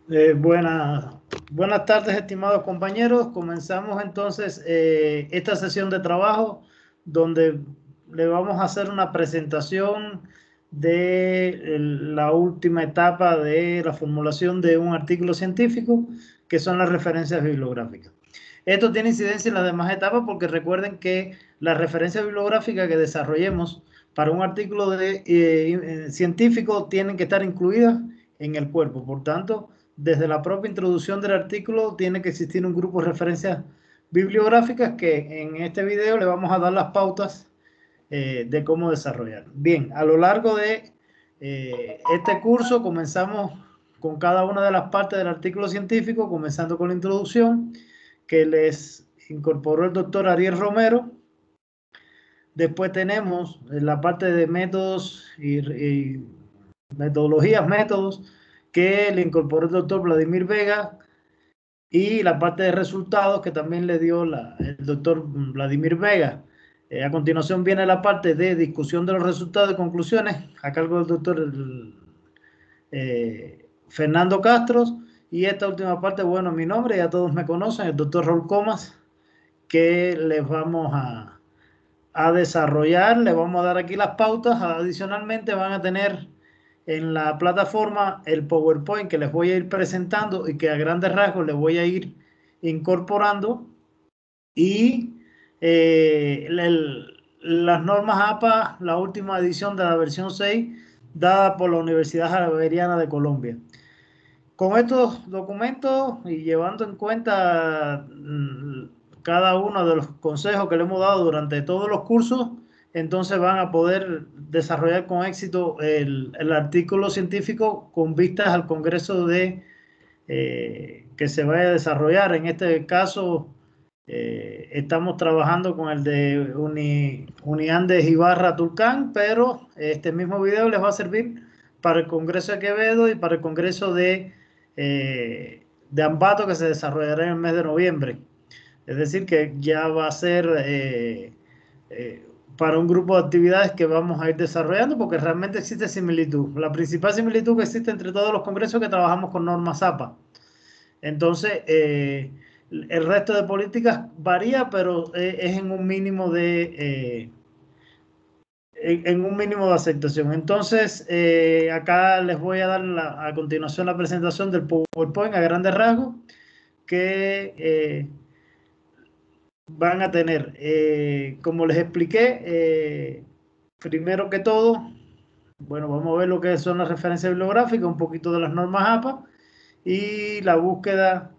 Buenas tardes, estimados compañeros. Comenzamos entonces esta sesión de trabajo donde le vamos a hacer una presentación de la última etapa de la formulación de un artículo científico, que son las referencias bibliográficas. Esto tiene incidencia en las demás etapas porque recuerden que las referencias bibliográficas que desarrollemos para un artículo científico tienen que estar incluidas en el cuerpo. Por tanto, desde la propia introducción del artículo tiene que existir un grupo de referencias bibliográficas que en este video le vamos a dar las pautas de cómo desarrollar. Bien, a lo largo de este curso comenzamos con cada una de las partes del artículo científico, comenzando con la introducción que les incorporó el doctor Ariel Romero. Después tenemos la parte de métodos y metodologías, métodos, que le incorporó el doctor Vladimir Vega, y la parte de resultados que también le dio el doctor Vladimir Vega. A continuación viene la parte de discusión de los resultados y conclusiones a cargo del doctor Fernando Castros, y esta última parte, bueno, mi nombre, ya todos me conocen, el doctor Raúl Comas, que les vamos a desarrollar, le vamos a dar aquí las pautas. Adicionalmente van a tener en la plataforma el PowerPoint que les voy a ir presentando y que a grandes rasgos les voy a ir incorporando, y las normas APA, la última edición de la versión 6 dada por la Universidad Javeriana de Colombia. Con estos documentos y llevando en cuenta cada uno de los consejos que le hemos dado durante todos los cursos, entonces van a poder desarrollar con éxito el artículo científico con vistas al congreso que se vaya a desarrollar. En este caso, estamos trabajando con el de Uniandes Ibarra Tulcán, pero este mismo video les va a servir para el Congreso de Quevedo y para el Congreso de Ambato, que se desarrollará en el mes de noviembre. Es decir, que ya va a ser para un grupo de actividades que vamos a ir desarrollando, porque realmente existe similitud. La principal similitud que existe entre todos los congresos es que trabajamos con normas APA. Entonces, el resto de políticas varía, pero es en un mínimo en un mínimo de aceptación. Entonces, acá les voy a dar a continuación la presentación del PowerPoint a grandes rasgos que van a tener. Como les expliqué, primero que todo, bueno, vamos a ver lo que son las referencias bibliográficas, un poquito de las normas APA y la búsqueda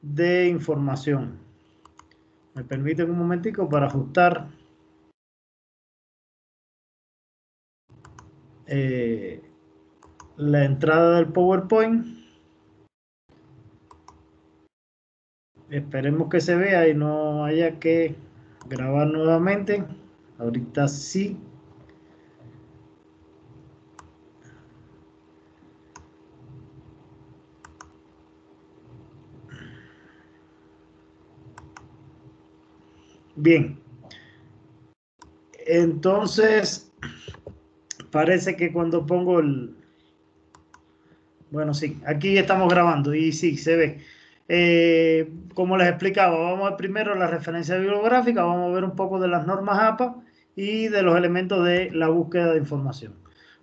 de información. Me permiten un momentico para ajustar la entrada del PowerPoint. Esperemos que se vea y no haya que grabar nuevamente. Ahorita sí. Bien. Entonces, parece que cuando pongo bueno, sí, aquí estamos grabando y sí, se ve. Como les explicaba, vamos a ver primero la referencia bibliográfica, vamos a ver un poco de las normas APA y de los elementos de la búsqueda de información.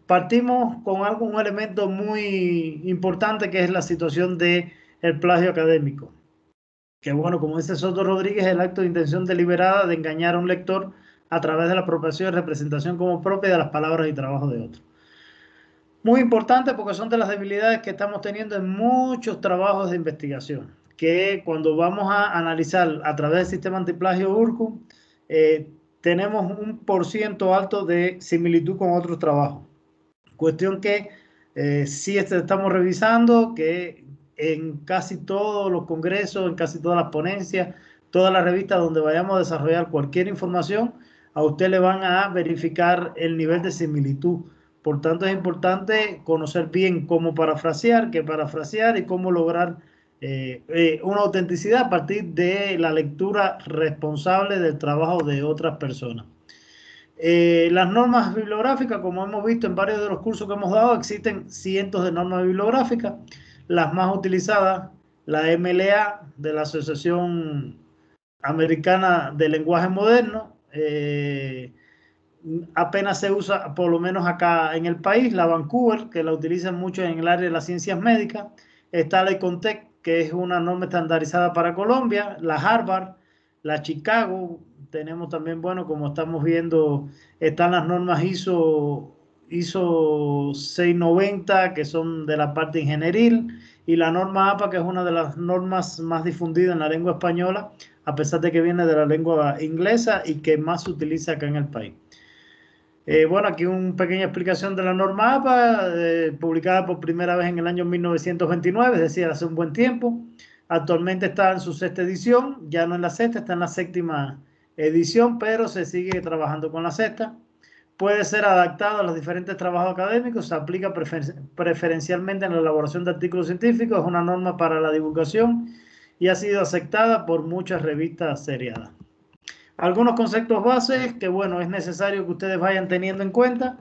Partimos con un elemento muy importante, que es la situación del plagio académico. Que bueno, como dice Soto Rodríguez, el acto de intención deliberada de engañar a un lector a través de la apropiación y representación como propia de las palabras y trabajos de otros. Muy importante porque son de las debilidades que estamos teniendo en muchos trabajos de investigación, que cuando vamos a analizar a través del sistema antiplagio URCU, tenemos un % alto de similitud con otros trabajos. Cuestión que sí estamos revisando, que en casi todos los congresos, en casi todas las ponencias, todas las revistas donde vayamos a desarrollar cualquier información, a usted le van a verificar el nivel de similitud. Por tanto, es importante conocer bien cómo parafrasear, qué parafrasear y cómo lograr una autenticidad a partir de la lectura responsable del trabajo de otras personas. Las normas bibliográficas, como hemos visto en varios de los cursos que hemos dado, existen cientos de normas bibliográficas. Las más utilizadas, la MLA de la Asociación Americana de Lenguaje Moderno, apenas se usa, por lo menos acá en el país, la Vancouver, que la utilizan mucho en el área de las ciencias médicas, está la Icontec, que es una norma estandarizada para Colombia, la Harvard, la Chicago, tenemos también, bueno, como estamos viendo, están las normas ISO 690, que son de la parte ingenieril, y la norma APA, que es una de las normas más difundidas en la lengua española, a pesar de que viene de la lengua inglesa y que más se utiliza acá en el país. Bueno, aquí una pequeña explicación de la norma APA, publicada por primera vez en el año 1929, es decir, hace un buen tiempo. Actualmente está en su sexta edición, ya no en la sexta, está en la séptima edición, pero se sigue trabajando con la sexta. Puede ser adaptada a los diferentes trabajos académicos, se aplica preferencialmente en la elaboración de artículos científicos, es una norma para la divulgación y ha sido aceptada por muchas revistas seriadas. Algunos conceptos bases que, bueno, es necesario que ustedes vayan teniendo en cuenta.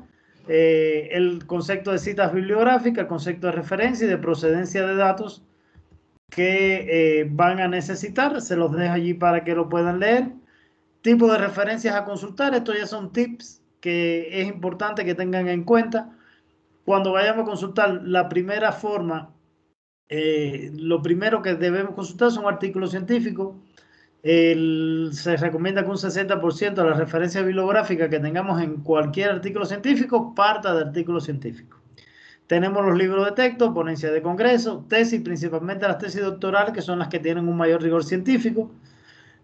El concepto de citas bibliográficas, el concepto de referencia y de procedencia de datos que van a necesitar. Se los dejo allí para que lo puedan leer. Tipo de referencias a consultar. Estos ya son tips que es importante que tengan en cuenta. Cuando vayamos a consultar la primera forma, lo primero que debemos consultar son artículos científicos. Se recomienda que un 60% de la referencia bibliográfica que tengamos en cualquier artículo científico parta de artículos científicos. Tenemos los libros de texto, ponencias de congreso, tesis, principalmente las tesis doctorales, que son las que tienen un mayor rigor científico,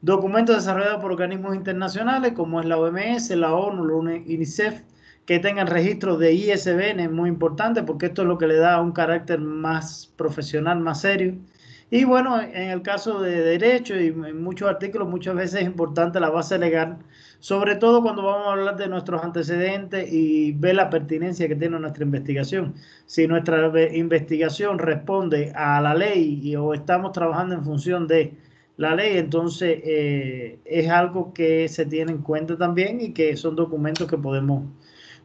documentos desarrollados por organismos internacionales como es la OMS, la ONU, la UNICEF, que tengan registro de ISBN, es muy importante porque esto es lo que le da un carácter más profesional, más serio. Y bueno, en el caso de derecho y en muchos artículos, muchas veces es importante la base legal, sobre todo cuando vamos a hablar de nuestros antecedentes y ver la pertinencia que tiene nuestra investigación. Si nuestra investigación responde a la ley o estamos trabajando en función de la ley, entonces es algo que se tiene en cuenta también y que son documentos que podemos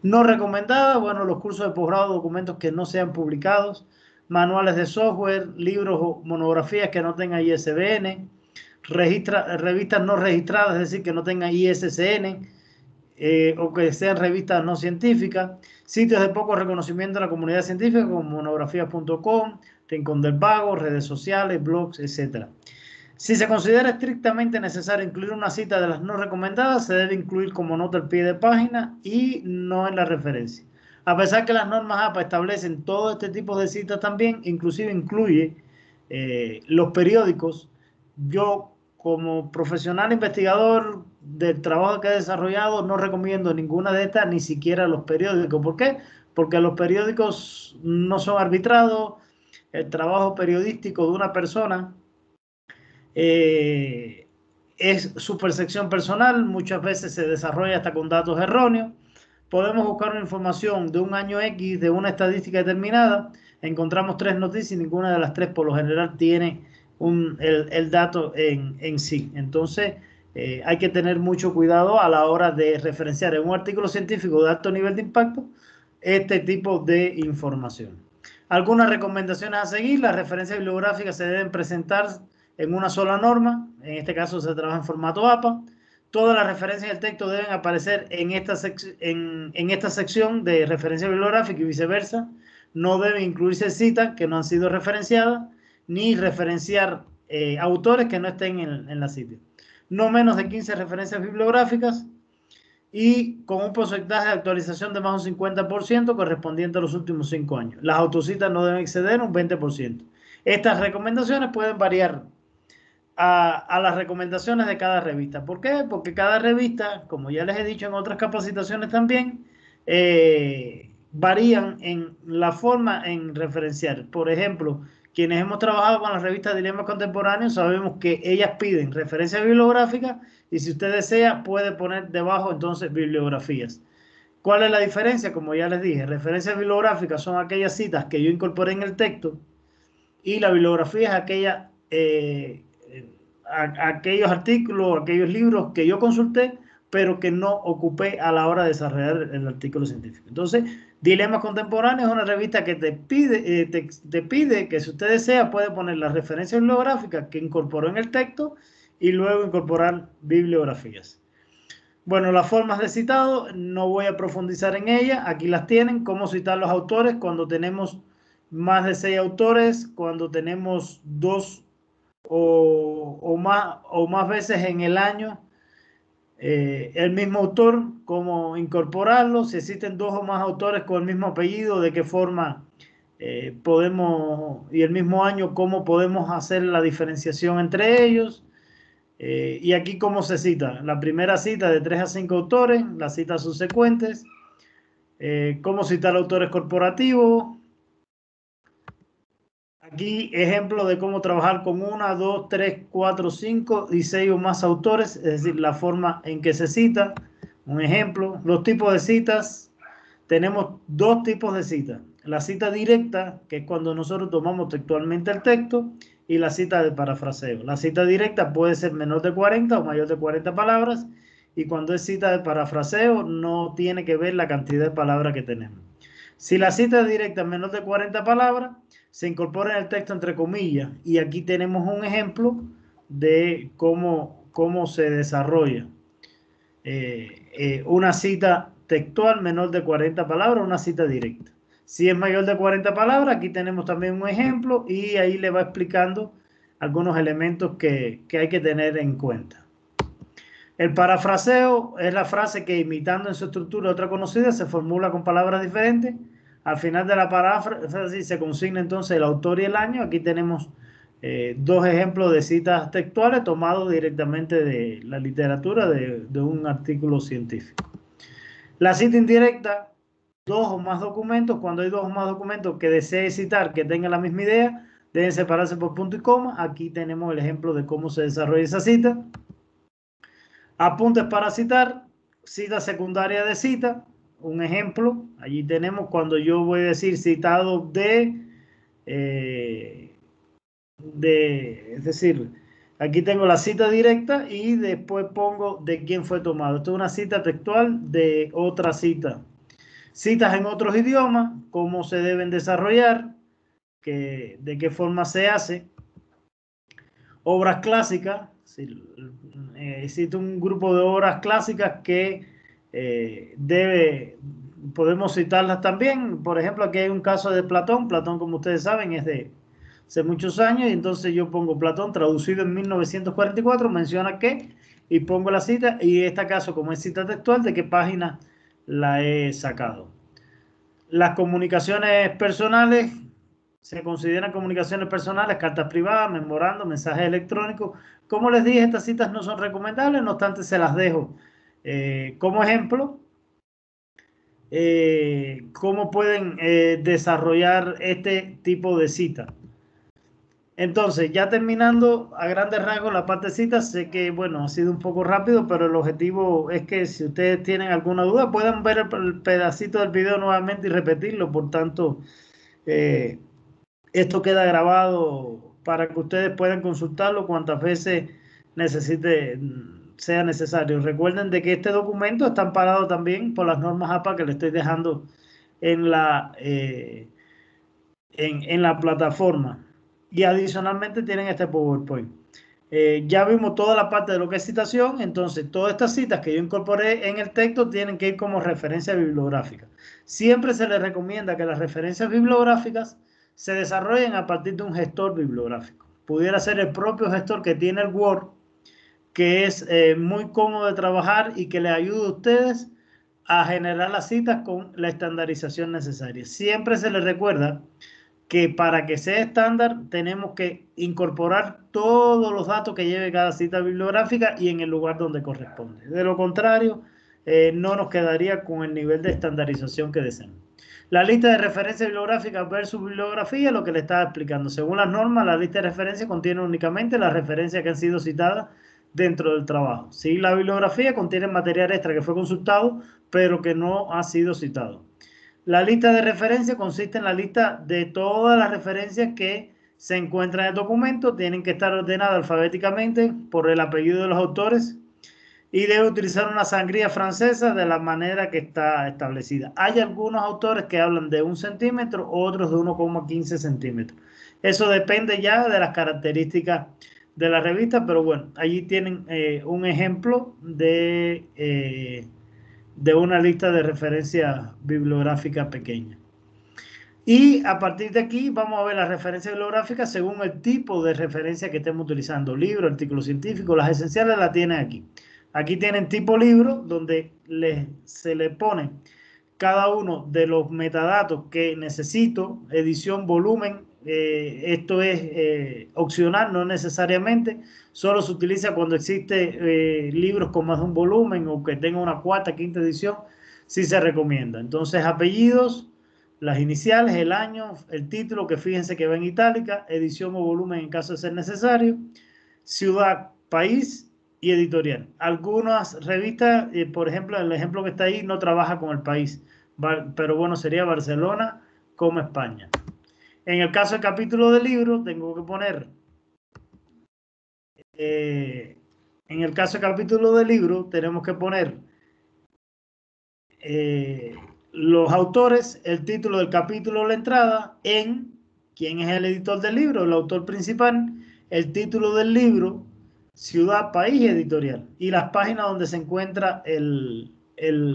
no recomendar. Bueno, los cursos de posgrado, documentos que no sean publicados, manuales de software, libros o monografías que no tengan ISBN, revistas no registradas, es decir, que no tengan ISSN, o que sean revistas no científicas, sitios de poco reconocimiento de la comunidad científica como monografías.com, Rincón del Vago, redes sociales, blogs, etc. Si se considera estrictamente necesario incluir una cita de las no recomendadas, se debe incluir como nota al pie de página y no en la referencia. A pesar que las normas APA establecen todo este tipo de citas también, inclusive incluye los periódicos. Yo, como profesional investigador del trabajo que he desarrollado, no recomiendo ninguna de estas, ni siquiera los periódicos. ¿Por qué? Porque los periódicos no son arbitrados. El trabajo periodístico de una persona es su percepción personal, muchas veces se desarrolla hasta con datos erróneos. Podemos buscar una información de un año X, de una estadística determinada, encontramos 3 noticias y ninguna de las 3 por lo general tiene el dato en sí. Entonces hay que tener mucho cuidado a la hora de referenciar en un artículo científico de alto nivel de impacto este tipo de información. Algunas recomendaciones a seguir: las referencias bibliográficas se deben presentar en una sola norma, en este caso se trabaja en formato APA. Todas las referencias del texto deben aparecer en esta sección de referencia bibliográfica y viceversa. No deben incluirse citas que no han sido referenciadas, ni referenciar autores que no estén en la cita. No menos de 15 referencias bibliográficas y con un porcentaje de actualización de más de un 50% correspondiente a los últimos 5 años. Las autocitas no deben exceder un 20%. Estas recomendaciones pueden variar a las recomendaciones de cada revista. ¿Por qué? Porque cada revista, como ya les he dicho en otras capacitaciones también, varían en la forma en referenciar. Por ejemplo, quienes hemos trabajado con las revistas de Dilemas Contemporáneos sabemos que ellas piden referencias bibliográficas y si usted desea puede poner debajo entonces bibliografías. ¿Cuál es la diferencia? Como ya les dije, referencias bibliográficas son aquellas citas que yo incorporé en el texto y la bibliografía es aquellos artículos, aquellos libros que yo consulté pero que no ocupé a la hora de desarrollar el artículo científico. Entonces, Dilemas Contemporáneos es una revista que te pide que si usted desea puede poner la referencia bibliográfica que incorporó en el texto y luego incorporar bibliografías. Bueno, las formas de citado, no voy a profundizar en ellas, aquí las tienen, cómo citar los autores cuando tenemos más de 6 autores, cuando tenemos 2 o más veces en el año el mismo autor, cómo incorporarlo, si existen 2 o más autores con el mismo apellido, de qué forma podemos, y el mismo año, cómo podemos hacer la diferenciación entre ellos. Y aquí cómo se cita. La primera cita de 3 a 5 autores, las citas subsecuentes, cómo citar autores corporativos. Aquí ejemplo de cómo trabajar con 1, 2, 3, 4, 5 y 6 o más autores, es decir, la forma en que se cita. Un ejemplo, los tipos de citas. Tenemos 2 tipos de citas. La cita directa, que es cuando nosotros tomamos textualmente el texto, y la cita de parafraseo. La cita directa puede ser menor de 40 o mayor de 40 palabras, y cuando es cita de parafraseo no tiene que ver la cantidad de palabras que tenemos. Si la cita directa es menor de 40 palabras, se incorpora en el texto entre comillas, y aquí tenemos un ejemplo de cómo se desarrolla una cita textual menor de 40 palabras, una cita directa. Si es mayor de 40 palabras, aquí tenemos también un ejemplo y ahí le va explicando algunos elementos que hay que tener en cuenta. El parafraseo es la frase que, imitando en su estructura otra conocida, se formula con palabras diferentes. Al final de la paráfrasis se consigna entonces el autor y el año. Aquí tenemos 2 ejemplos de citas textuales tomados directamente de la literatura de un artículo científico. La cita indirecta, 2 o más documentos. Cuando hay 2 o más documentos que desee citar que tengan la misma idea, deben separarse por punto y coma. Aquí tenemos el ejemplo de cómo se desarrolla esa cita. Apuntes para citar, cita secundaria de cita. Un ejemplo, allí tenemos cuando yo voy a decir citado es decir, aquí tengo la cita directa y después pongo de quién fue tomado. Esto es una cita textual de otra cita. Citas en otros idiomas, cómo se deben desarrollar, de qué forma se hace. Obras clásicas, existe un grupo de obras clásicas que podemos citarlas también. Por ejemplo, aquí hay un caso de Platón. Platón, como ustedes saben, es de hace muchos años, y entonces yo pongo Platón traducido en 1944, menciona qué, y pongo la cita, y en este caso, como es cita textual, de qué página la he sacado. Las comunicaciones personales se consideran comunicaciones personales, cartas privadas, memorando, mensajes electrónicos. Como les dije, estas citas no son recomendables, no obstante se las dejo como ejemplo. Cómo pueden desarrollar este tipo de cita. Entonces, ya terminando a grandes rasgos la parte de citas, sé que, bueno, ha sido un poco rápido, pero el objetivo es que si ustedes tienen alguna duda, puedan ver el pedacito del video nuevamente y repetirlo. Por tanto, esto queda grabado para que ustedes puedan consultarlo cuantas veces sea necesario. Recuerden de que este documento está amparado también por las normas APA que le estoy dejando en la plataforma. Y adicionalmente tienen este PowerPoint. Ya vimos toda la parte de lo que es citación, entonces todas estas citas que yo incorporé en el texto tienen que ir como referencia bibliográfica. Siempre se les recomienda que las referencias bibliográficas se desarrollen a partir de un gestor bibliográfico. Pudiera ser el propio gestor que tiene el Word, que es muy cómodo de trabajar y que les ayude a ustedes a generar las citas con la estandarización necesaria. Siempre se les recuerda que para que sea estándar tenemos que incorporar todos los datos que lleve cada cita bibliográfica y en el lugar donde corresponde. De lo contrario, no nos quedaría con el nivel de estandarización que deseamos. La lista de referencias bibliográficas versus bibliografía, lo que le estaba explicando. Según las normas, la lista de referencias contiene únicamente las referencias que han sido citadas dentro del trabajo. Sí, la bibliografía contiene material extra que fue consultado, pero que no ha sido citado. La lista de referencias consiste en la lista de todas las referencias que se encuentran en el documento. Tienen que estar ordenadas alfabéticamente por el apellido de los autores. y debe utilizar una sangría francesa de la manera que está establecida. Hay algunos autores que hablan de 1 centímetro, otros de 1,15 centímetros. Eso depende ya de las características de la revista, pero bueno, allí tienen un ejemplo de una lista de referencia bibliográfica pequeña. Y a partir de aquí vamos a ver las referencias bibliográficas según el tipo de referencia que estemos utilizando. Libro, artículo científico, las esenciales las tienen aquí. Aquí tienen tipo libro, donde se le pone cada uno de los metadatos que necesito, edición, volumen. Esto es opcional, no necesariamente. Solo se utiliza cuando existe libros con más de un volumen o que tenga una cuarta, quinta edición, sí se recomienda. Entonces, apellidos, las iniciales, el año, el título, que fíjense que va en itálica, edición o volumen en caso de ser necesario, ciudad, país y editorial. Algunas revistas, por ejemplo, el ejemplo que está ahí no trabaja con el país, pero bueno, sería Barcelona como España. En el caso del capítulo del libro, tengo que poner, en el caso del capítulo del libro, tenemos que poner los autores, el título del capítulo, la entrada, en quién es el editor del libro, el autor principal, el título del libro, ciudad, país y editorial, y las páginas donde se encuentra el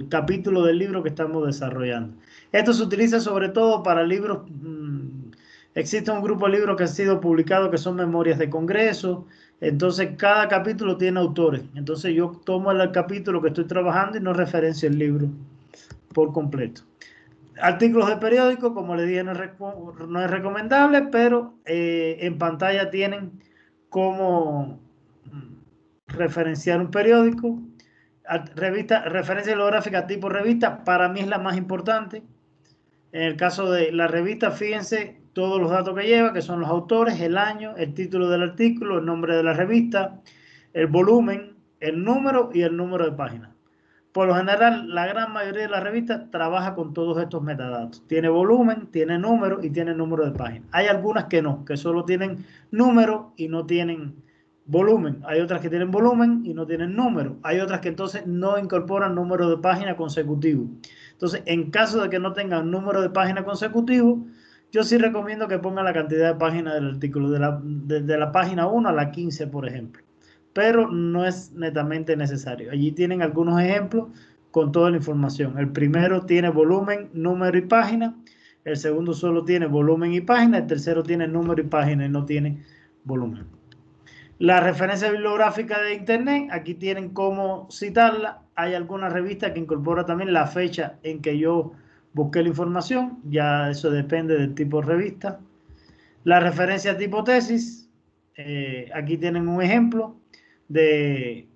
capítulo del libro que estamos desarrollando. Esto se utiliza sobre todo para libros. Existe un grupo de libros que han sido publicados que son memorias de congreso. Entonces, cada capítulo tiene autores. Entonces, yo tomo el capítulo que estoy trabajando y no referencio el libro por completo. Artículos de periódico, como le dije, no es recomendable, pero en pantalla tienen cómo referenciar un periódico. Referencia bibliográfica tipo revista, para mí es la más importante. En el caso de la revista, fíjense todos los datos que lleva, que son los autores, el año, el título del artículo, el nombre de la revista, el volumen, el número y el número de página. Por lo general, la gran mayoría de las revistas trabaja con todos estos metadatos. Tiene volumen, tiene número y tiene número de página. Hay algunas que no, que solo tienen número y no tienen volumen. Hay otras que tienen volumen y no tienen número. Hay otras que entonces no incorporan número de página consecutivo. Entonces, en caso de que no tengan número de página consecutivo, yo sí recomiendo que pongan la cantidad de páginas del artículo, de la página 1 a la 15, por ejemplo. Pero no es netamente necesario. Allí tienen algunos ejemplos con toda la información. El primero tiene volumen, número y página. El segundo solo tiene volumen y página. El tercero tiene número y página y no tiene volumen. La referencia bibliográfica de Internet, aquí tienen cómo citarla. Hay algunas revistas que incorporan también la fecha en que yo busqué la información. Ya eso depende del tipo de revista. La referencia tipo tesis, aquí tienen un ejemplo de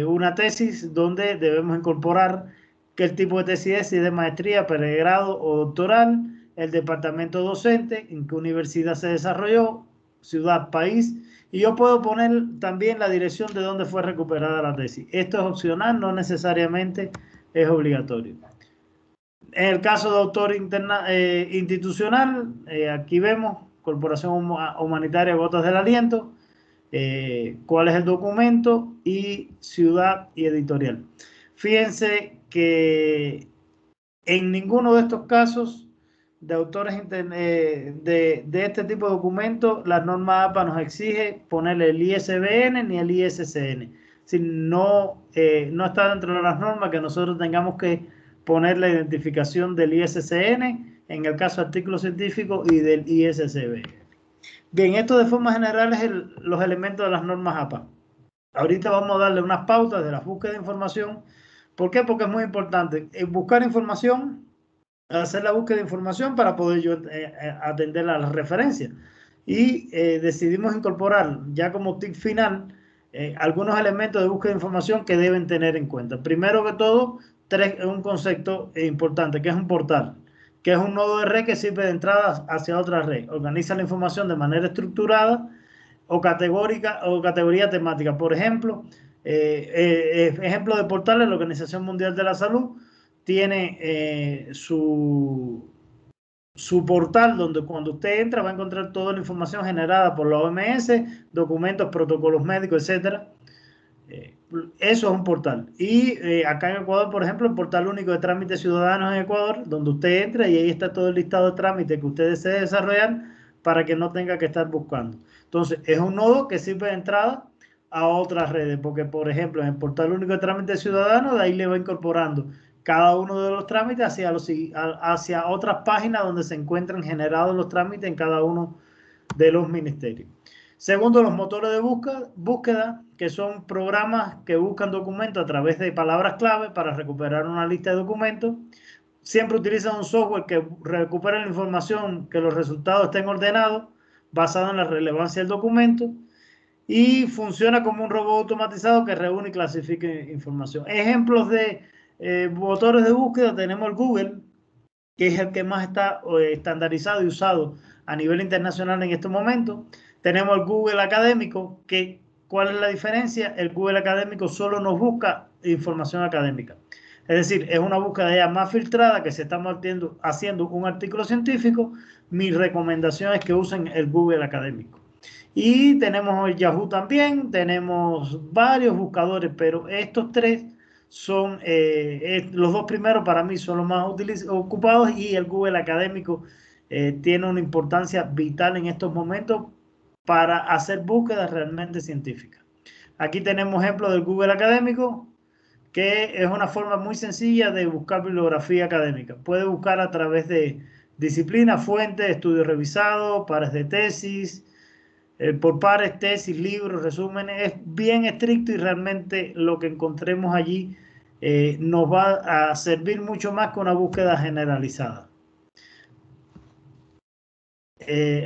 una tesis donde debemos incorporar qué tipo de tesis es, si es de maestría, pregrado o doctoral, el departamento docente, en qué universidad se desarrolló, ciudad, país, y yo puedo poner también la dirección de donde fue recuperada la tesis. Esto es opcional, no necesariamente es obligatorio. En el caso de autor institucional, aquí vemos Corporación Humanitaria Gotas del Aliento, cuál es el documento y ciudad y editorial. Fíjense que en ninguno de estos casos de autores de este tipo de documentos, la norma APA nos exige ponerle el ISBN ni el ISSN. Si no, no está dentro de las normas que nosotros tengamos que poner la identificación del ISSN, en el caso de artículos científicos, y del ISSB. Bien, esto de forma general es los elementos de las normas APA. Ahorita vamos a darle unas pautas de la búsqueda de información. ¿Por qué? Porque es muy importante buscar información, hacer la búsqueda de información para poder yo atender a las referencias. Y decidimos incorporar ya como tip final algunos elementos de búsqueda de información que deben tener en cuenta. Primero que todo, un concepto importante, que es un portal, que es un nodo de red que sirve de entrada hacia otra red. Organiza la información de manera estructurada o categórica o categoría temática. Por ejemplo, ejemplo de portales, la Organización Mundial de la Salud tiene su portal donde cuando usted entra va a encontrar toda la información generada por la OMS, documentos, protocolos médicos, etcétera. eso es un portal. Y acá en Ecuador, por ejemplo, el portal único de trámites ciudadanos en Ecuador, donde usted entra y ahí está todo el listado de trámites que usted desee desarrollar para que no tenga que estar buscando. Entonces, es un nodo que sirve de entrada a otras redes, porque, por ejemplo, en el portal único de trámites ciudadanos, de ahí le va incorporando cada uno de los trámites hacia otras páginas donde se encuentran generados los trámites en cada uno de los ministerios. Segundo, los motores de búsqueda, que son programas que buscan documentos a través de palabras clave para recuperar una lista de documentos. Siempre utilizan un software que recupera la información, que los resultados estén ordenados, basado en la relevancia del documento, y funciona como un robot automatizado que reúne y clasifica información. Ejemplos de motores de búsqueda: tenemos el Google, que es el que más está estandarizado y usado a nivel internacional en estos momentos. Tenemos el Google Académico, que ¿cuál es la diferencia? El Google Académico solo nos busca información académica. Es decir, es una búsqueda ya más filtrada, que se está haciendo un artículo científico. Mi recomendación es que usen el Google Académico. Y tenemos el Yahoo también, tenemos varios buscadores, pero estos tres son, los dos primeros para mí son los más ocupados, y el Google Académico tiene una importancia vital en estos momentos para hacer búsquedas realmente científicas. Aquí tenemos ejemplos del Google Académico, que es una forma muy sencilla de buscar bibliografía académica. Puede buscar a través de disciplinas, fuentes, estudios revisados, pares de tesis, por pares, tesis, libros, resúmenes. Es bien estricto y realmente lo que encontremos allí nos va a servir mucho más que una búsqueda generalizada.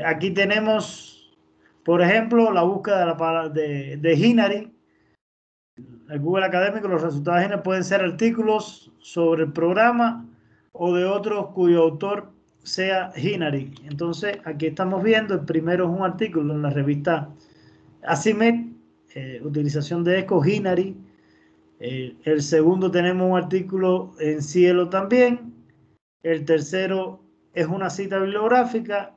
Aquí tenemos, por ejemplo, la búsqueda de Hinari. El Google Académico, los resultados de Hinari pueden ser artículos sobre el programa o de otros cuyo autor sea Hinari. Entonces, aquí estamos viendo, el primero es un artículo en la revista Acimet, utilización de ESCO, Hinari. El segundo tenemos un artículo en Cielo también. El tercero es una cita bibliográfica.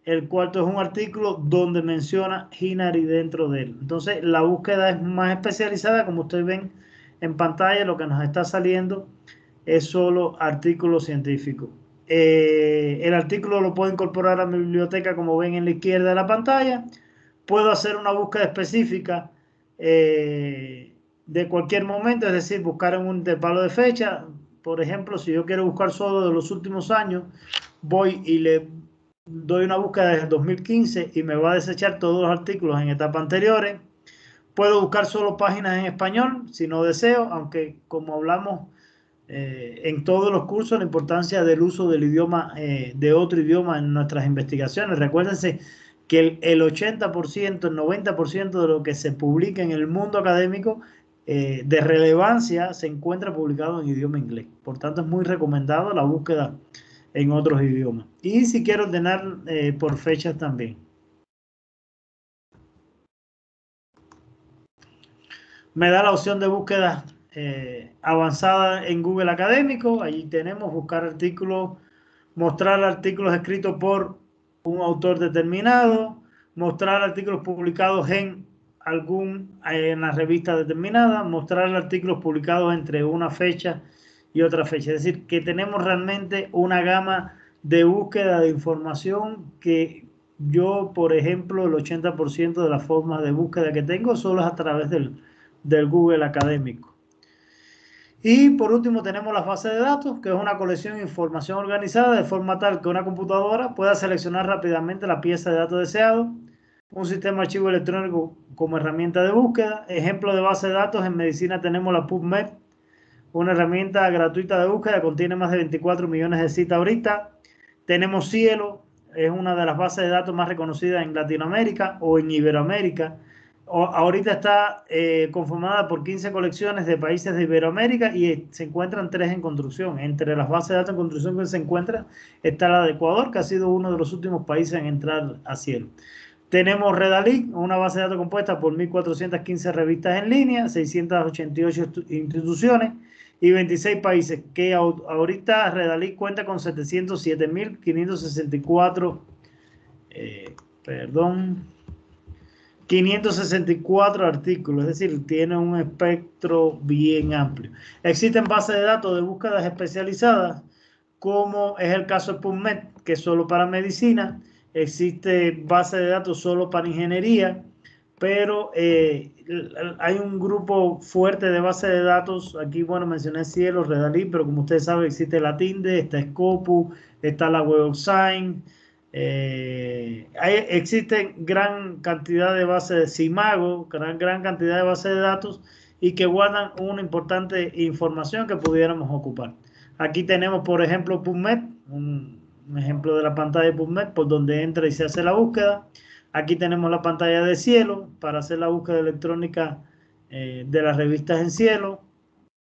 El cuarto es un artículo donde menciona Hinari dentro de él. Entonces, la búsqueda es más especializada. Como ustedes ven en pantalla, lo que nos está saliendo es solo artículos científicos. El artículo lo puedo incorporar a mi biblioteca, como ven en la izquierda de la pantalla. Puedo hacer una búsqueda específica de cualquier momento, es decir, buscar en un intervalo de fecha. Por ejemplo, si yo quiero buscar solo de los últimos años, voy y le doy una búsqueda desde 2015 y me va a desechar todos los artículos en etapas anteriores. Puedo buscar solo páginas en español si no deseo, aunque como hablamos en todos los cursos, la importancia del uso del idioma, de otro idioma en nuestras investigaciones. Recuérdense que el 80%, el 90% de lo que se publica en el mundo académico de relevancia se encuentra publicado en idioma inglés. Por tanto, es muy recomendado la búsqueda en otros idiomas. Y si quiero ordenar por fechas también. Me da la opción de búsqueda avanzada en Google Académico. Allí tenemos buscar artículos, mostrar artículos escritos por un autor determinado, mostrar artículos publicados en la revista determinada, mostrar artículos publicados entre una fecha y otra fecha. Es decir, que tenemos realmente una gama de búsqueda de información que yo, por ejemplo, el 80% de las formas de búsqueda que tengo solo es a través del Google Académico. Y por último tenemos las bases de datos, que es una colección de información organizada de forma tal que una computadora pueda seleccionar rápidamente la pieza de datos deseado. Un sistema de archivo electrónico como herramienta de búsqueda. Ejemplo de base de datos: en medicina tenemos la PubMed, una herramienta gratuita de búsqueda, contiene más de 24 millones de citas ahorita. Tenemos Cielo, es una de las bases de datos más reconocidas en Latinoamérica o en Iberoamérica. Ahorita está conformada por 15 colecciones de países de Iberoamérica y se encuentran 3 en construcción. Entre las bases de datos en construcción que se encuentra está la de Ecuador, que ha sido uno de los últimos países en entrar a Cielo. Tenemos Redalic, una base de datos compuesta por 1.415 revistas en línea, 688 instituciones y 26 países, que ahorita Redalic cuenta con 707.564, 564 artículos, es decir, tiene un espectro bien amplio. Existen bases de datos de búsquedas especializadas, como es el caso de PubMed, que es solo para medicina. Existe base de datos solo para ingeniería, pero hay un grupo fuerte de bases de datos. Aquí, bueno, mencioné Cielo, Redalí, pero como ustedes saben, existe la Tinde, está Scopus, está la Web of Science. Existen gran cantidad de bases de Simago, gran cantidad de bases de datos y que guardan una importante información que pudiéramos ocupar. Aquí tenemos, por ejemplo, PubMed, un ejemplo de la pantalla de PubMed, por donde entra y se hace la búsqueda. Aquí tenemos la pantalla de Cielo para hacer la búsqueda electrónica de las revistas en Cielo.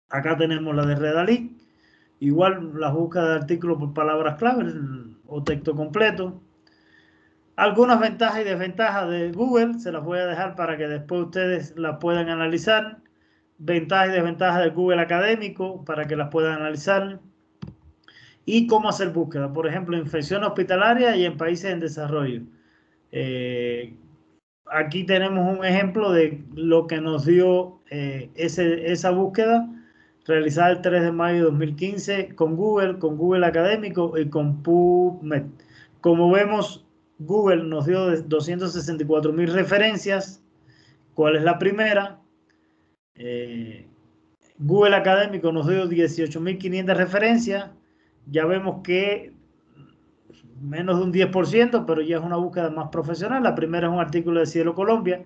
Acá tenemos la de Redalí. Igual la búsqueda de artículos por palabras clave o texto completo. Algunas ventajas y desventajas de Google se las voy a dejar para que después ustedes las puedan analizar. Ventajas y desventajas del Google Académico para que las puedan analizar. Y cómo hacer búsqueda. Por ejemplo, infección hospitalaria y en países en desarrollo. Aquí tenemos un ejemplo de lo que nos dio esa búsqueda realizada el 3 de mayo de 2015 con Google Académico y con PubMed. Como vemos, Google nos dio 264.000 referencias. ¿Cuál es la primera? Google Académico nos dio 18.500 referencias. Ya vemos que menos de un 10%, pero ya es una búsqueda más profesional. La primera es un artículo de Cielo Colombia.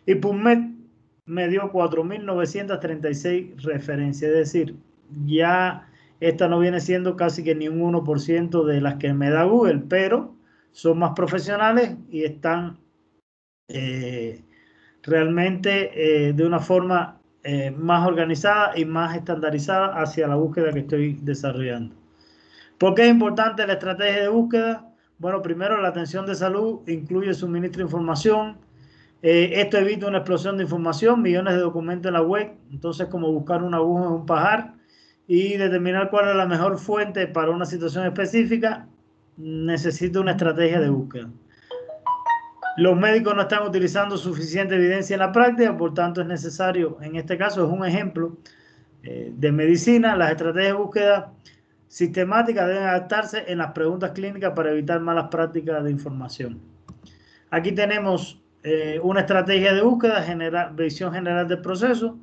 Y PubMed me dio 4.936 referencias. Es decir, ya esta no viene siendo casi que ni un 1% de las que me da Google, pero son más profesionales y están realmente de una forma más organizada y más estandarizada hacia la búsqueda que estoy desarrollando. ¿Por qué es importante la estrategia de búsqueda? Bueno, primero, la atención de salud incluye suministro de información. Esto evita una explosión de información, millones de documentos en la web. Entonces, como buscar una aguja en un pajar y determinar cuál es la mejor fuente para una situación específica, necesita una estrategia de búsqueda. Los médicos no están utilizando suficiente evidencia en la práctica, por tanto es necesario, en este caso es un ejemplo de medicina, las estrategias de búsqueda sistemáticas deben adaptarse en las preguntas clínicas para evitar malas prácticas de información. Aquí tenemos una estrategia de búsqueda, visión general del proceso.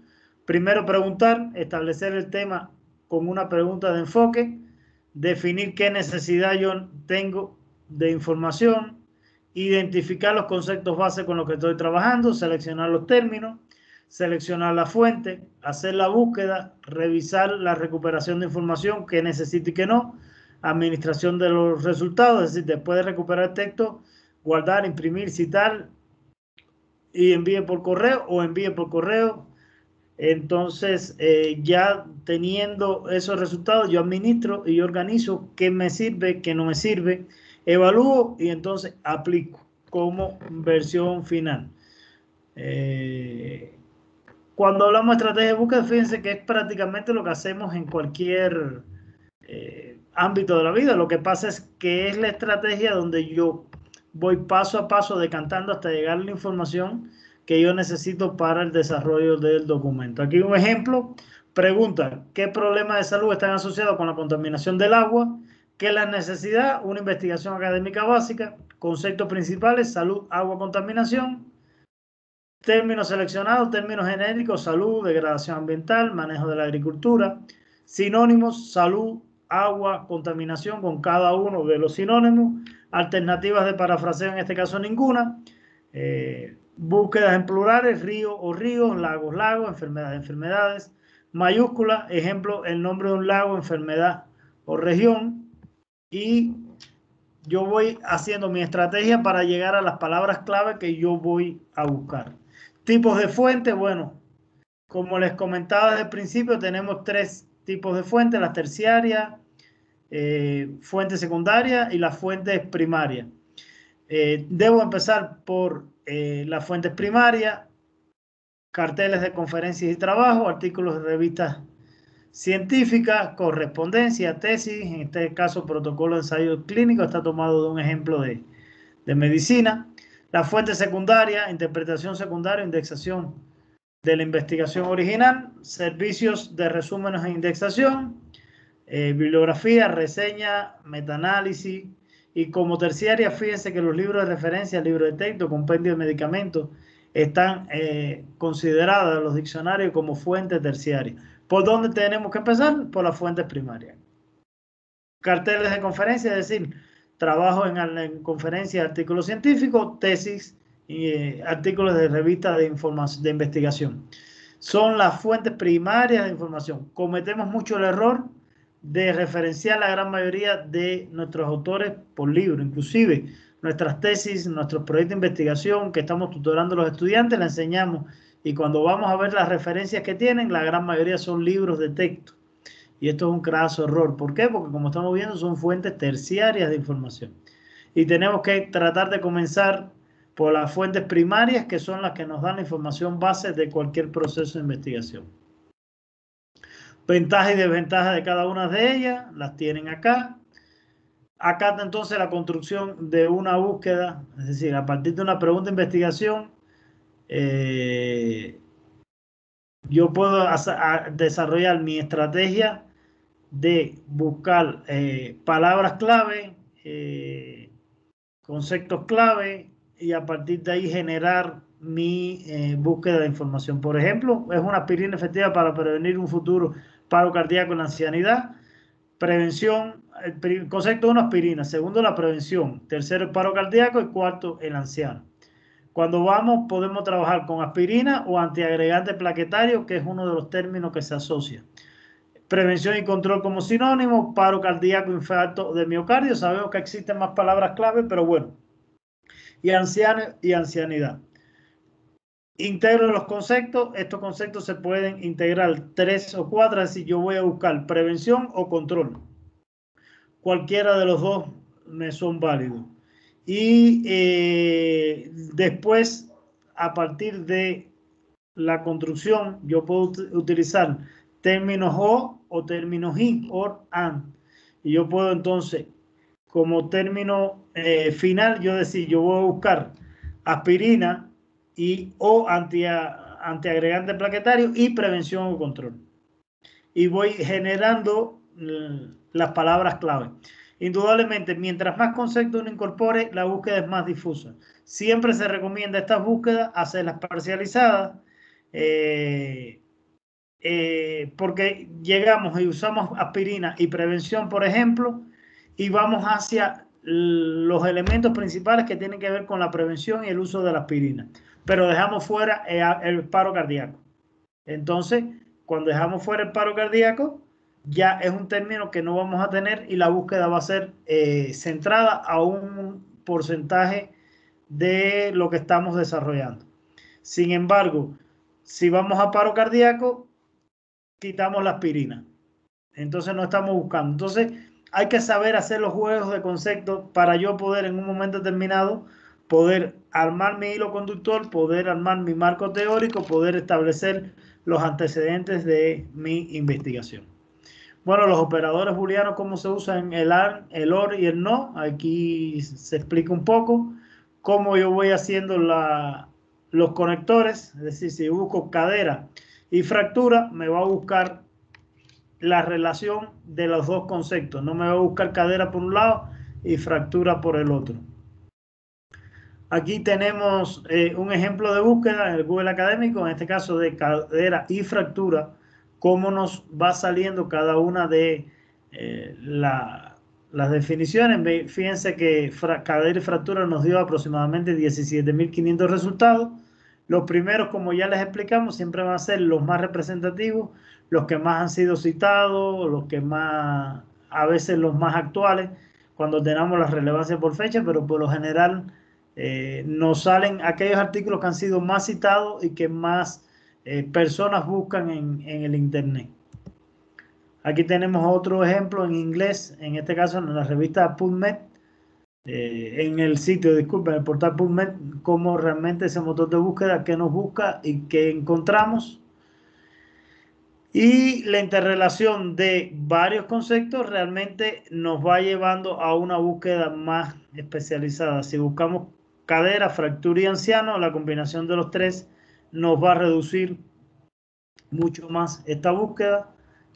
Primero preguntar, establecer el tema con una pregunta de enfoque, definir qué necesidad yo tengo de información, identificar los conceptos base con los que estoy trabajando, seleccionar los términos, seleccionar la fuente, hacer la búsqueda, revisar la recuperación de información que necesito y que no, administración de los resultados, es decir, después de recuperar el texto, guardar, imprimir, citar y envíe por correo o envíe por correo. Entonces, ya teniendo esos resultados, yo administro y organizo qué me sirve, qué no me sirve, evalúo y entonces aplico como versión final. Cuando hablamos de estrategia de búsqueda, fíjense que es prácticamente lo que hacemos en cualquier ámbito de la vida. Lo que pasa es que es la estrategia donde yo voy paso a paso decantando hasta llegar a la información que yo necesito para el desarrollo del documento. Aquí un ejemplo, pregunta, ¿qué problemas de salud están asociados con la contaminación del agua? ¿Qué es la necesidad? Una investigación académica básica, conceptos principales, salud, agua, contaminación. Términos seleccionados, términos genéricos, salud, degradación ambiental, manejo de la agricultura. Sinónimos, salud, agua, contaminación con cada uno de los sinónimos. Alternativas de parafraseo, en este caso ninguna. Búsquedas en plurales, río o ríos, lagos, lagos, enfermedades, enfermedades. Mayúscula, ejemplo, el nombre de un lago, enfermedad o región. Y yo voy haciendo mi estrategia para llegar a las palabras clave que yo voy a buscar. Tipos de fuentes, bueno, como les comentaba desde el principio, tenemos 3 tipos de fuentes, las terciarias, fuentes secundarias y las fuentes primarias. Debo empezar por las fuentes primarias, carteles de conferencias y trabajo, artículos de revistas científicas, correspondencia, tesis, en este caso protocolo de ensayo clínico, está tomado de un ejemplo de medicina. La fuente secundaria, interpretación secundaria, indexación de la investigación original, servicios de resúmenes e indexación, bibliografía, reseña, metaanálisis, y como terciaria, fíjense que los libros de referencia, libros de texto, compendio de medicamentos, están considerados los diccionarios como fuente terciaria. ¿Por dónde tenemos que empezar? Por las fuentes primarias. Carteles de conferencia, es decir, trabajo en conferencias, artículos científicos, tesis y artículos de revistas de información, de investigación. Son las fuentes primarias de información. Cometemos mucho el error de referenciar la gran mayoría de nuestros autores por libro, inclusive nuestras tesis, nuestros proyectos de investigación que estamos tutorando a los estudiantes, la enseñamos y cuando vamos a ver las referencias que tienen, la gran mayoría son libros de texto. Y esto es un craso error. ¿Por qué? Porque como estamos viendo son fuentes terciarias de información. Y tenemos que tratar de comenzar por las fuentes primarias, que son las que nos dan la información base de cualquier proceso de investigación. Ventajas y desventajas de cada una de ellas, las tienen acá. Acá está entonces la construcción de una búsqueda, es decir, a partir de una pregunta de investigación, yo puedo desarrollar mi estrategia de buscar palabras clave, conceptos clave y a partir de ahí generar mi búsqueda de información. Por ejemplo, es una aspirina efectiva para prevenir un futuro paro cardíaco en la ancianidad. Prevención, concepto 1, aspirina. Segundo, la prevención. Tercero, el paro cardíaco. Y cuarto, el anciano. Cuando vamos, podemos trabajar con aspirina o antiagregante plaquetario, que es uno de los términos que se asocia. Prevención y control como sinónimo, paro cardíaco, infarto de miocardio. Sabemos que existen más palabras clave, pero bueno. Y anciano y ancianidad. Integro los conceptos. Estos conceptos se pueden integrar 3 o 4. Es decir, yo voy a buscar prevención o control. Cualquiera de los dos me son válidos. Y después, a partir de la construcción, yo puedo utilizar términos o términos y, or, and. Y yo puedo entonces, como término final, yo decir, yo voy a buscar aspirina y o antiagregante plaquetario y prevención o control. Y voy generando las palabras clave. Indudablemente, mientras más conceptos uno incorpore, la búsqueda es más difusa. Siempre se recomienda estas búsquedas hacerlas parcializadas, porque llegamos y usamos aspirina y prevención, por ejemplo, y vamos hacia los elementos principales que tienen que ver con la prevención y el uso de la aspirina, pero dejamos fuera el paro cardíaco. Entonces, cuando dejamos fuera el paro cardíaco, ya es un término que no vamos a tener y la búsqueda va a ser centrada a un porcentaje de lo que estamos desarrollando. Sin embargo, si vamos a paro cardíaco, quitamos la aspirina. Entonces no estamos buscando. Entonces hay que saber hacer los juegos de conceptos para yo poder en un momento determinado poder armar mi hilo conductor, poder armar mi marco teórico, poder establecer los antecedentes de mi investigación. Bueno, los operadores booleanos, cómo se usan el AND, el OR y el NO. Aquí se explica un poco cómo yo voy haciendo los conectores. Es decir, si busco cadera y fractura, me va a buscar la relación de los dos conceptos. No me va a buscar cadera por un lado y fractura por el otro. Aquí tenemos un ejemplo de búsqueda en el Google Académico, en este caso de cadera y fractura, cómo nos va saliendo cada una de las definiciones. Fíjense que cadera y fractura nos dio aproximadamente 17.500 resultados. Los primeros, como ya les explicamos, siempre van a ser los más representativos, los que más han sido citados, los que más, a veces los más actuales, cuando tenemos la relevancia por fecha, pero por lo general nos salen aquellos artículos que han sido más citados y que más personas buscan en el internet. Aquí tenemos otro ejemplo en inglés, en este caso en la revista PubMed, en el sitio, disculpen, el portal PubMed, cómo realmente ese motor de búsqueda, qué nos busca y qué encontramos. Y la interrelación de varios conceptos realmente nos va llevando a una búsqueda más especializada. Si buscamos cadera, fractura y anciano, la combinación de los tres nos va a reducir mucho más esta búsqueda.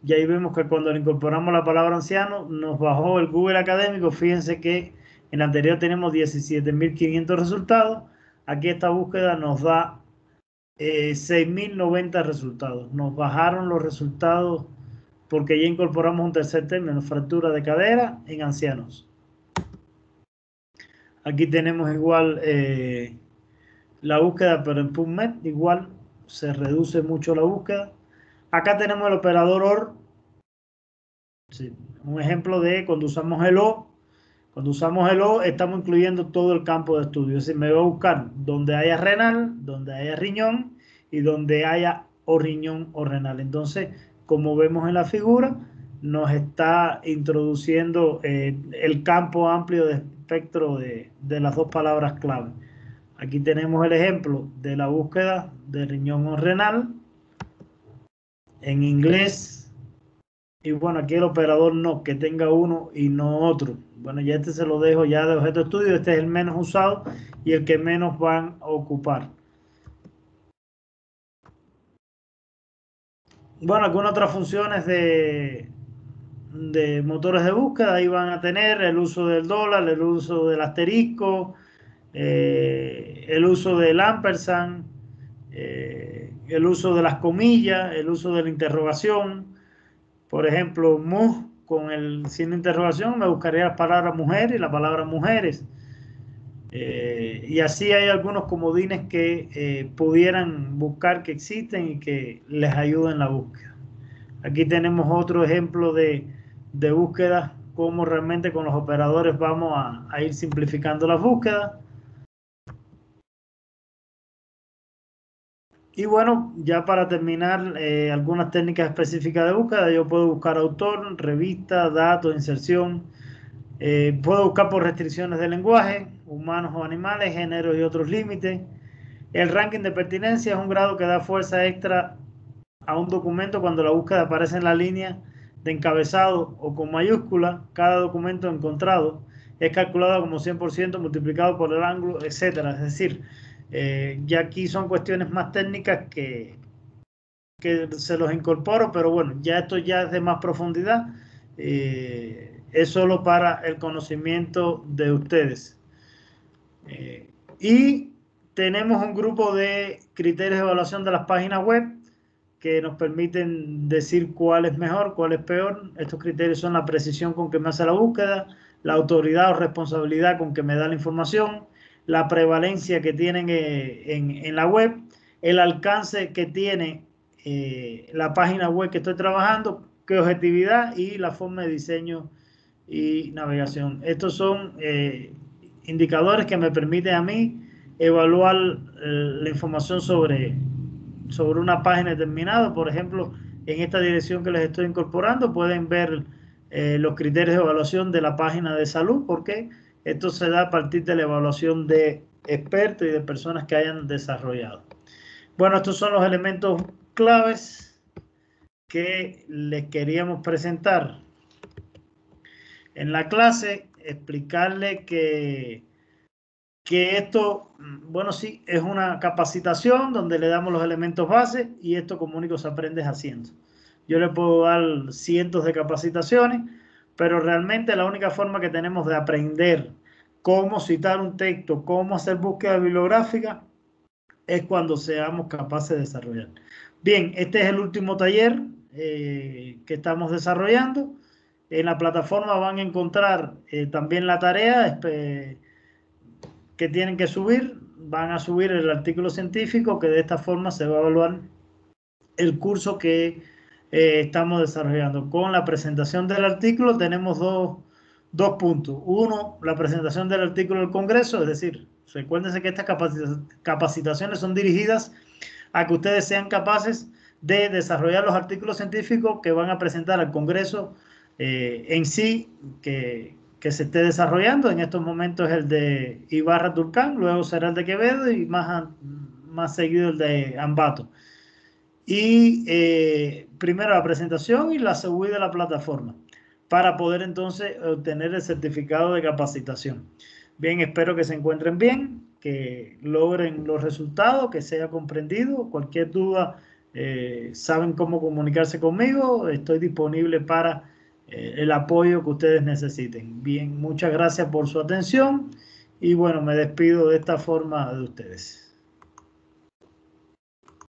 Y ahí vemos que cuando le incorporamos la palabra anciano, nos bajó el Google académico. Fíjense que en la anterior tenemos 17.500 resultados. Aquí esta búsqueda nos da 6.090 resultados. Nos bajaron los resultados porque ya incorporamos un tercer término, fractura de cadera en ancianos. Aquí tenemos igual la búsqueda, pero en PubMed igual se reduce mucho la búsqueda. Acá tenemos el operador OR. Sí, un ejemplo de cuando usamos el O. Cuando usamos el O, estamos incluyendo todo el campo de estudio. Es decir, me voy a buscar donde haya renal, donde haya riñón y donde haya o riñón o renal. Entonces, como vemos en la figura, nos está introduciendo el campo amplio de espectro de las dos palabras clave. Aquí tenemos el ejemplo de la búsqueda de riñón o renal en inglés. Y bueno, aquí el operador no, que tenga uno y no otro. Bueno, ya este se lo dejo ya de objeto de estudio. Este es el menos usado y el que menos van a ocupar. Bueno, algunas otras funciones de motores de búsqueda. Ahí van a tener el uso del dólar, el uso del asterisco, el uso del ampersand, el uso de las comillas, el uso de la interrogación. Por ejemplo, mu con el signo de interrogación me buscaría la palabra mujer y la palabra mujeres. Y así hay algunos comodines que pudieran buscar que existen y que les ayuden en la búsqueda. Aquí tenemos otro ejemplo de búsqueda, cómo realmente con los operadores vamos a ir simplificando las búsquedas. Y bueno, ya para terminar, algunas técnicas específicas de búsqueda. Yo puedo buscar autor, revista, datos, inserción. Puedo buscar por restricciones de lenguaje, humanos o animales, géneros y otros límites. El ranking de pertinencia es un grado que da fuerza extra a un documento cuando la búsqueda aparece en la línea de encabezado o con mayúscula. Cada documento encontrado es calculado como 100% multiplicado por el ángulo, etcétera. Es decir, ya aquí son cuestiones más técnicas que se los incorporo, pero bueno, ya esto ya es de más profundidad. Es solo para el conocimiento de ustedes. Y tenemos un grupo de criterios de evaluación de las páginas web que nos permiten decir cuál es mejor, cuál es peor. Estos criterios son la precisión con que me hace la búsqueda, la autoridad o responsabilidad con que me da la información, la prevalencia que tienen en la web, el alcance que tiene la página web que estoy trabajando, qué objetividad y la forma de diseño y navegación. Estos son indicadores que me permiten a mí evaluar la información sobre una página determinada. Por ejemplo, en esta dirección que les estoy incorporando pueden ver los criterios de evaluación de la página de salud, porque esto se da a partir de la evaluación de expertos y de personas que hayan desarrollado. Bueno, estos son los elementos claves que les queríamos presentar en la clase. Explicarle que esto, bueno, sí, es una capacitación donde le damos los elementos base y esto como único se aprende haciendo. Yo le puedo dar cientos de capacitaciones, pero realmente la única forma que tenemos de aprender cómo citar un texto, cómo hacer búsqueda bibliográfica, es cuando seamos capaces de desarrollar. Bien, este es el último taller que estamos desarrollando. En la plataforma van a encontrar también la tarea que tienen que subir. Van a subir el artículo científico, que de esta forma se va a evaluar el curso que estamos desarrollando. Con la presentación del artículo tenemos dos puntos. Uno, la presentación del artículo del Congreso, es decir, recuérdense que estas capacitaciones son dirigidas a que ustedes sean capaces de desarrollar los artículos científicos que van a presentar al Congreso en sí, que se esté desarrollando. En estos momentos es el de Ibarra Turcán, luego será el de Quevedo y más seguido el de Ambato. Y primero la presentación y la subida de la plataforma para poder entonces obtener el certificado de capacitación. Bien, espero que se encuentren bien. que logren los resultados, que sea comprendido. Cualquier duda, saben cómo comunicarse conmigo. Estoy disponible para el apoyo que ustedes necesiten. Bien, muchas gracias por su atención y bueno, me despido de esta forma de ustedes.